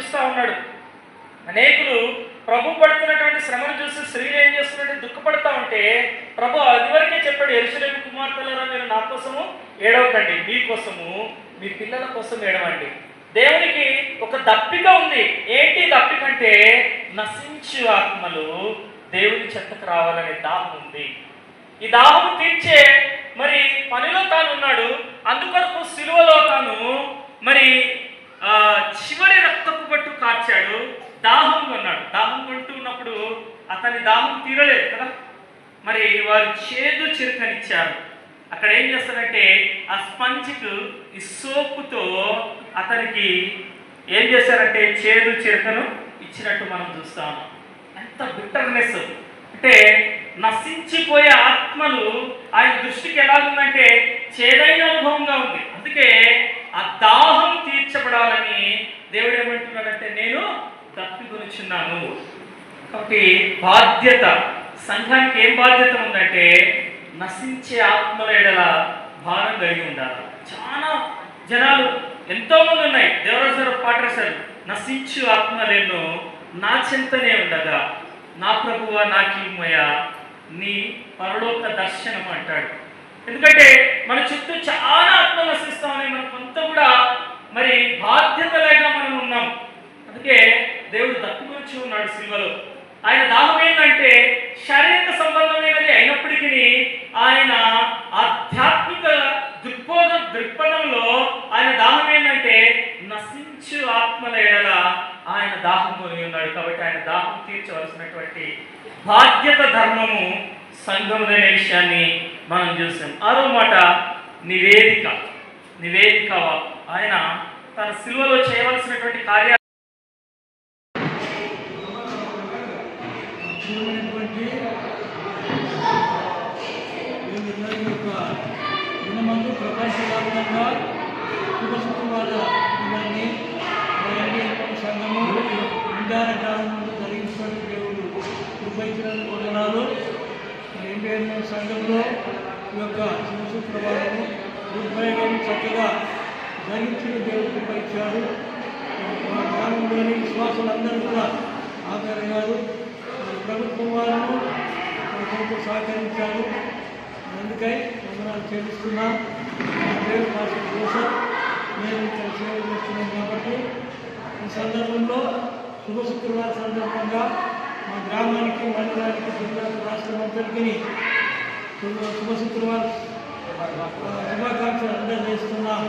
చూస్తూ ఉన్నాడు. అనేకులు ప్రభు పడుతున్నటువంటి శ్రమను చూసి స్త్రీలు ఏం చేస్తున్నట్టు దుఃఖపడతా ఉంటే ప్రభు అదివరకే చెప్పాడు, యెరూషలేము కుమార్తెలారా మీరు నా కోసము ఏడవకండి, మీ కోసము మీ పిల్లల కోసం ఏడవండి. దేవునికి ఒక దప్పిక ఉంది. ఏంటి దప్పిక అంటే నశించు ఆత్మలు దేవుని చెత్తకు రావాలనే దాహం ఉంది. ఈ దాహం తీర్చే మరి పనిలో తాను ఉన్నాడు. అందుకొరకు సిలువలో తాను మరి చివరి రక్తపు పట్టు కార్చాడు. దాహం కొన్నాడు. దాహం కొంటూ ఉన్నప్పుడు అతని దాహం తీరలేదు కదా, మరి వారు చేదు చిరుకనిచ్చారు. అక్కడ ఏం చేస్తారంటే ఆ స్పంజ్కు ఈ సోపుతో అతనికి ఏం చేశారంటే చేదు చిరుకను ఇచ్చినట్టు మనం చూస్తాము. ఎంత బిట్టర్నెస్ అంటే నశించిపోయే ఆత్మలు ఆయన దృష్టికి ఎలా ఉందంటే చేదైన అనుభవంగా ఉంది. అందుకే ఆ దాహం తీర్చబడాలని దేవుడు ఏమంటున్నాడంటే నేను తప్పికొనిచున్నాను. కాబట్టి బాధ్యత, సంఘానికి ఏం బాధ్యత ఉందంటే నశించే ఆత్మల ఎడల భారం కలిగి ఉండాలి. చాలా జనాలు ఎంతోమంది ఉన్నాయి. దేవరాజు గారు పాట రాశారు, నశించు ఆత్మలేను నా చింతనే ఉండగా నా ప్రభువా నాకీమయ నీ పరలోక దర్శనం అంటాడు. ఎందుకంటే మన చుట్టూ చాలా ఆత్మలు నశిస్తామని మనం కొంత కూడా మరి బాధ్యత లేక మనం ఉన్నాం. అందుకే దేవుడు దక్కుకొచ్చి ఉన్నాడు సిలువలో. ఆయన దాహం ఏంటంటే శారీరక సంబంధమైనది అయినప్పటికీ ఆయన ఆధ్యాత్మిక దృక్పథంలో ఆయన దాహం ఏంటంటే నశించు ఆత్మల ఎడల ఆయన దాహం కొని ఉన్నాడు. కాబట్టి ఆయన దాహం తీర్చవలసినటువంటి బాధ్యత ధర్మము సంఘముదైన విషయాన్ని మనం చూసాం. ఆరో మాట నివేదిక. ఆయన తన సిలువలో చేయవలసినటువంటి కార్యాలు ప్రపంచవ్యాప్తంగా శుభశుక్రవార దినాన్ని సంఘము ఇందార గ్రామంలో జరిగించినట్టు దేవుడు కృపైన వందనాలు. ఎంపీ సంఘంలో ఈ యొక్క శుభశుక్రవారము దుర్భయంగా చక్కగా జరిగించిన దేవుడు కృపైచ్చాడు. మా గ్రామంలోని విశ్వాసులందరూ కూడా ఆదరయ్యారు. ప్రభుత్వం వారు కొంచెం సహకరించారు. అందుకై వందనాలు చెల్లిస్తున్నాం. దేవుడు భాష కోసం మేము ఇక్కడ సేవ చేస్తున్నాం. కాబట్టి ఈ సందర్భంలో శుభ శుక్రవారం సందర్భంగా మా గ్రామానికి, మండలానికి, జిల్లాకు, రాష్ట్రం అంతటికి శుభ శుక్రవారం శుభాకాంక్షలు అందజేస్తున్నాం.